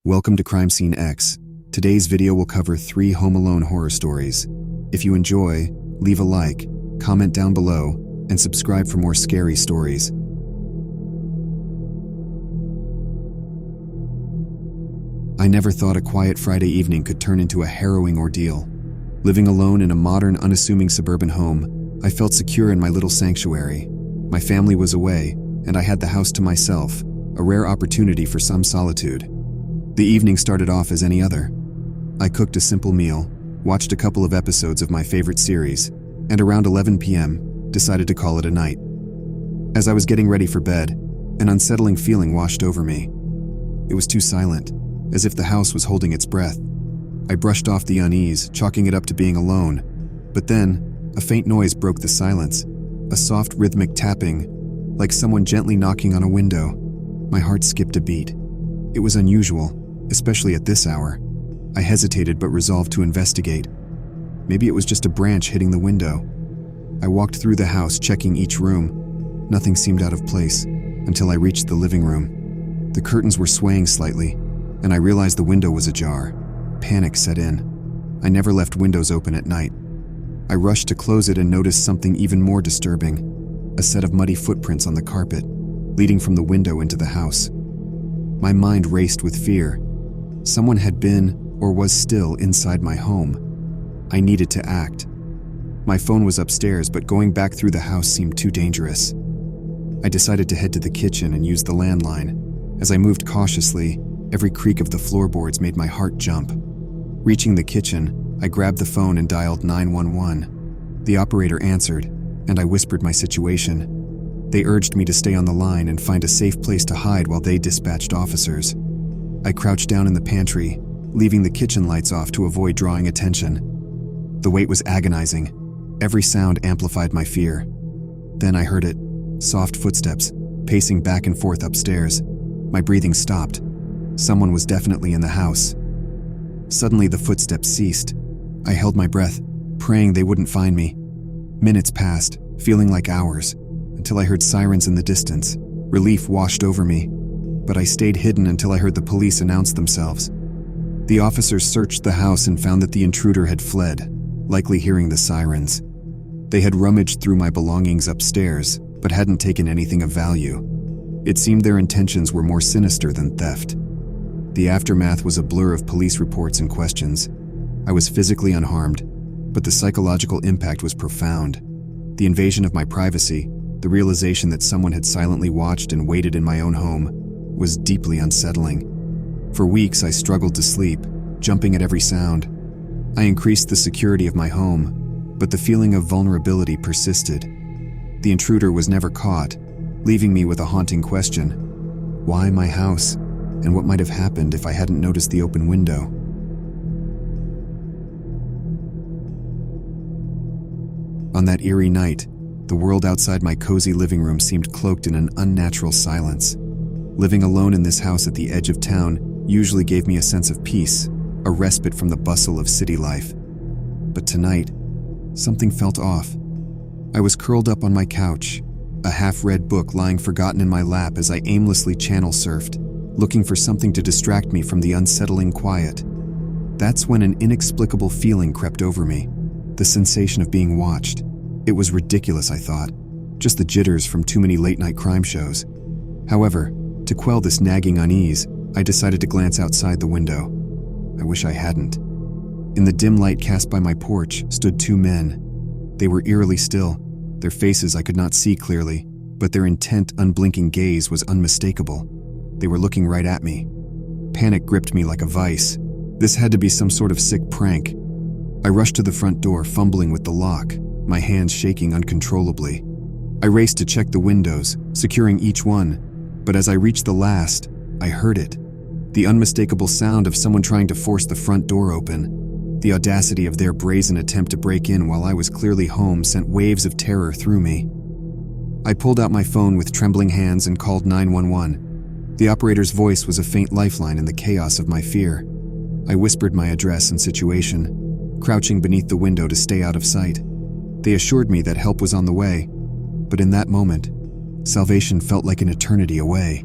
Welcome to Crime Scene X. Today's video will cover 3 Home Alone horror stories. If you enjoy, leave a like, comment down below, and subscribe for more scary stories. I never thought a quiet Friday evening could turn into a harrowing ordeal. Living alone in a modern, unassuming suburban home, I felt secure in my little sanctuary. My family was away, and I had the house to myself, a rare opportunity for some solitude. The evening started off as any other. I cooked a simple meal, watched a couple of episodes of my favorite series, and around 11 p.m., decided to call it a night. As I was getting ready for bed, an unsettling feeling washed over me. It was too silent, as if the house was holding its breath. I brushed off the unease, chalking it up to being alone. But then, a faint noise broke the silence, a soft rhythmic tapping, like someone gently knocking on a window. My heart skipped a beat. It was unusual, especially at this hour. I hesitated but resolved to investigate. Maybe it was just a branch hitting the window. I walked through the house, checking each room. Nothing seemed out of place, until I reached the living room. The curtains were swaying slightly, and I realized the window was ajar. Panic set in. I never left windows open at night. I rushed to close it and noticed something even more disturbing: a set of muddy footprints on the carpet, leading from the window into the house. My mind raced with fear. Someone had been, or was still, inside my home. I needed to act. My phone was upstairs, but going back through the house seemed too dangerous. I decided to head to the kitchen and use the landline. As I moved cautiously, every creak of the floorboards made my heart jump. Reaching the kitchen, I grabbed the phone and dialed 911. The operator answered, and I whispered my situation. They urged me to stay on the line and find a safe place to hide while they dispatched officers. I crouched down in the pantry, leaving the kitchen lights off to avoid drawing attention. The wait was agonizing. Every sound amplified my fear. Then I heard it: soft footsteps, pacing back and forth upstairs. My breathing stopped. Someone was definitely in the house. Suddenly, the footsteps ceased. I held my breath, praying they wouldn't find me. Minutes passed, feeling like hours, until I heard sirens in the distance. Relief washed over me, but I stayed hidden until I heard the police announce themselves. The officers searched the house and found that the intruder had fled, likely hearing the sirens. They had rummaged through my belongings upstairs, but hadn't taken anything of value. It seemed their intentions were more sinister than theft. The aftermath was a blur of police reports and questions. I was physically unharmed, but the psychological impact was profound. The invasion of my privacy, the realization that someone had silently watched and waited in my own home, was deeply unsettling. For weeks, I struggled to sleep, jumping at every sound. I increased the security of my home, but the feeling of vulnerability persisted. The intruder was never caught, leaving me with a haunting question: why my house, and what might have happened if I hadn't noticed the open window? On that eerie night, the world outside my cozy living room seemed cloaked in an unnatural silence. Living alone in this house at the edge of town usually gave me a sense of peace, a respite from the bustle of city life. But tonight, something felt off. I was curled up on my couch, a half-read book lying forgotten in my lap as I aimlessly channel surfed, looking for something to distract me from the unsettling quiet. That's when an inexplicable feeling crept over me, the sensation of being watched. It was ridiculous, I thought, just the jitters from too many late-night crime shows. However, to quell this nagging unease, I decided to glance outside the window. I wish I hadn't. In the dim light cast by my porch stood 2 men. They were eerily still. Their faces I could not see clearly, but their intent, unblinking gaze was unmistakable. They were looking right at me. Panic gripped me like a vice. This had to be some sort of sick prank. I rushed to the front door, fumbling with the lock, my hands shaking uncontrollably. I raced to check the windows, securing each one, but as I reached the last, I heard it. The unmistakable sound of someone trying to force the front door open. The audacity of their brazen attempt to break in while I was clearly home sent waves of terror through me. I pulled out my phone with trembling hands and called 911. The operator's voice was a faint lifeline in the chaos of my fear. I whispered my address and situation, crouching beneath the window to stay out of sight. They assured me that help was on the way, but in that moment, salvation felt like an eternity away.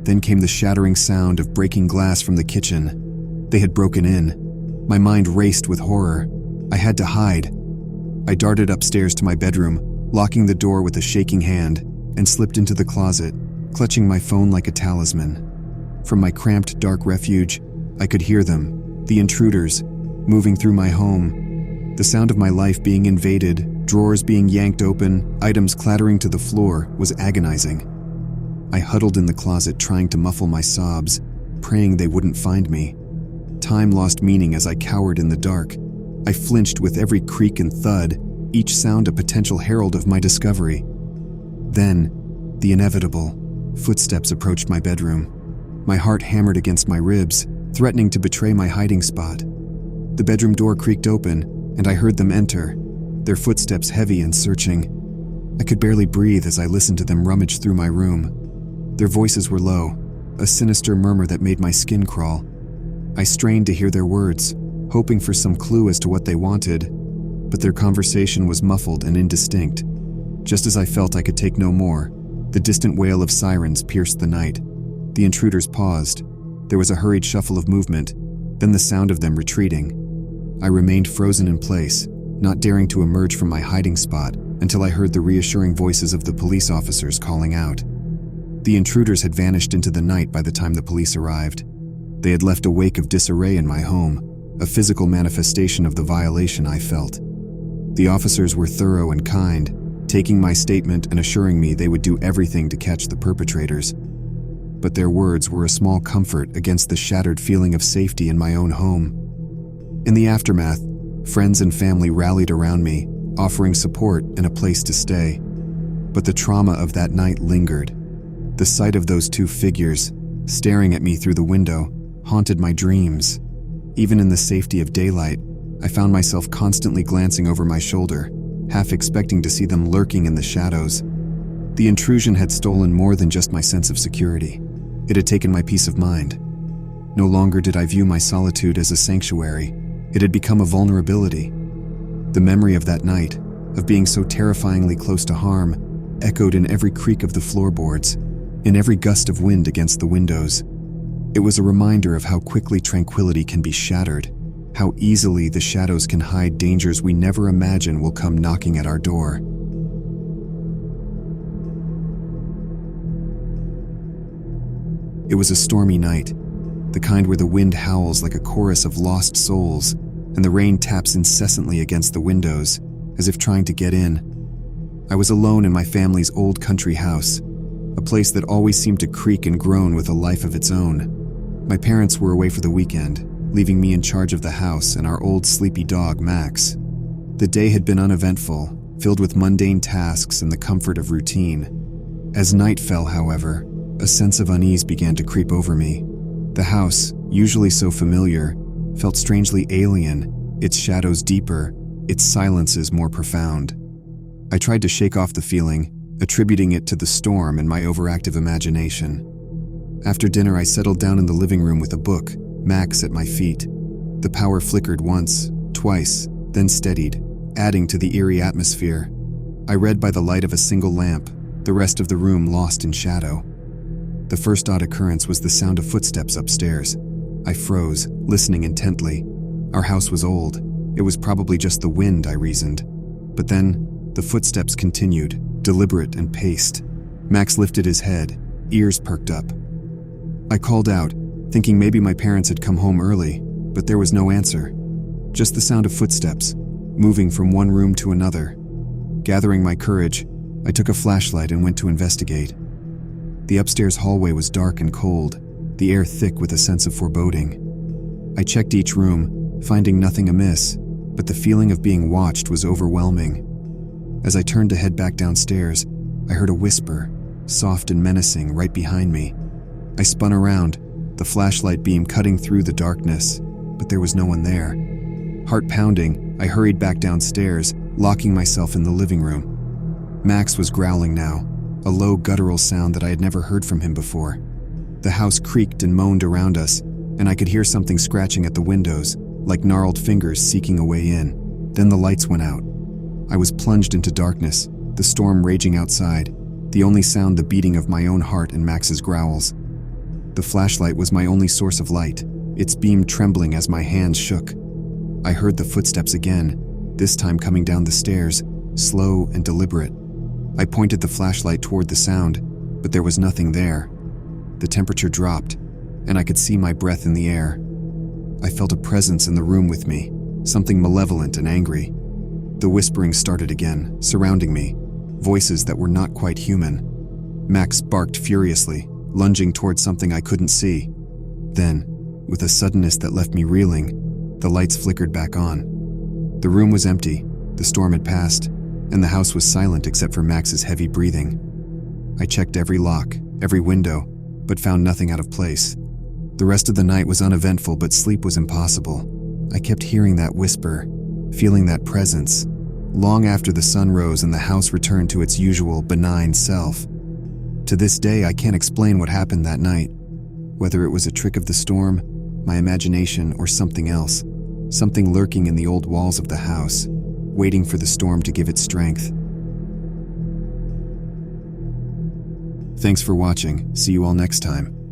Then came the shattering sound of breaking glass from the kitchen. They had broken in. My mind raced with horror. I had to hide. I darted upstairs to my bedroom, locking the door with a shaking hand, and slipped into the closet, clutching my phone like a talisman. From my cramped, dark refuge, I could hear them, the intruders, moving through my home. The sound of my life being invaded, drawers being yanked open, items clattering to the floor, was agonizing. I huddled in the closet trying to muffle my sobs, praying they wouldn't find me. Time lost meaning as I cowered in the dark. I flinched with every creak and thud, each sound a potential herald of my discovery. Then, the inevitable. Footsteps approached my bedroom. My heart hammered against my ribs, threatening to betray my hiding spot. The bedroom door creaked open, and I heard them enter, their footsteps heavy and searching. I could barely breathe as I listened to them rummage through my room. Their voices were low, a sinister murmur that made my skin crawl. I strained to hear their words, hoping for some clue as to what they wanted, but their conversation was muffled and indistinct. Just as I felt I could take no more, the distant wail of sirens pierced the night. The intruders paused. There was a hurried shuffle of movement, then the sound of them retreating. I remained frozen in place, not daring to emerge from my hiding spot until I heard the reassuring voices of the police officers calling out. The intruders had vanished into the night by the time the police arrived. They had left a wake of disarray in my home, a physical manifestation of the violation I felt. The officers were thorough and kind, taking my statement and assuring me they would do everything to catch the perpetrators. But their words were a small comfort against the shattered feeling of safety in my own home. In the aftermath, friends and family rallied around me, offering support and a place to stay. But the trauma of that night lingered. The sight of those two figures, staring at me through the window, haunted my dreams. Even in the safety of daylight, I found myself constantly glancing over my shoulder, half expecting to see them lurking in the shadows. The intrusion had stolen more than just my sense of security. It had taken my peace of mind. No longer did I view my solitude as a sanctuary. It had become a vulnerability. The memory of that night, of being so terrifyingly close to harm, echoed in every creak of the floorboards, in every gust of wind against the windows. It was a reminder of how quickly tranquility can be shattered, how easily the shadows can hide dangers we never imagine will come knocking at our door. It was a stormy night, the kind where the wind howls like a chorus of lost souls, and the rain taps incessantly against the windows, as if trying to get in. I was alone in my family's old country house, a place that always seemed to creak and groan with a life of its own. My parents were away for the weekend, leaving me in charge of the house and our old sleepy dog, Max. The day had been uneventful, filled with mundane tasks and the comfort of routine. As night fell, however, a sense of unease began to creep over me. The house, usually so familiar, felt strangely alien, its shadows deeper, its silences more profound. I tried to shake off the feeling, attributing it to the storm and my overactive imagination. After dinner, I settled down in the living room with a book, Max, at my feet. The power flickered once, twice, then steadied, adding to the eerie atmosphere. I read by the light of a single lamp, the rest of the room lost in shadow. The first odd occurrence was the sound of footsteps upstairs. I froze, listening intently. Our house was old. It was probably just the wind, I reasoned. But then, the footsteps continued, deliberate and paced. Max lifted his head, ears perked up. I called out, thinking maybe my parents had come home early, but there was no answer. Just the sound of footsteps, moving from one room to another. Gathering my courage, I took a flashlight and went to investigate. The upstairs hallway was dark and cold, the air thick with a sense of foreboding. I checked each room, finding nothing amiss, but the feeling of being watched was overwhelming. As I turned to head back downstairs, I heard a whisper, soft and menacing, right behind me. I spun around, the flashlight beam cutting through the darkness, but there was no one there. Heart pounding, I hurried back downstairs, locking myself in the living room. Max was growling now, a low guttural sound that I had never heard from him before. The house creaked and moaned around us, and I could hear something scratching at the windows, like gnarled fingers seeking a way in. Then the lights went out. I was plunged into darkness, the storm raging outside, the only sound the beating of my own heart and Max's growls. The flashlight was my only source of light, its beam trembling as my hands shook. I heard the footsteps again, this time coming down the stairs, slow and deliberate. I pointed the flashlight toward the sound, but there was nothing there. The temperature dropped, and I could see my breath in the air. I felt a presence in the room with me, something malevolent and angry. The whispering started again, surrounding me, voices that were not quite human. Max barked furiously, lunging toward something I couldn't see. Then, with a suddenness that left me reeling, the lights flickered back on. The room was empty, the storm had passed, and the house was silent except for Max's heavy breathing. I checked every lock, every window, but found nothing out of place. The rest of the night was uneventful, but sleep was impossible. I kept hearing that whisper, feeling that presence, long after the sun rose and the house returned to its usual benign self. To this day, I can't explain what happened that night, whether it was a trick of the storm, my imagination, or something else, something lurking in the old walls of the house, waiting for the storm to give it strength. Thanks for watching. See you all next time.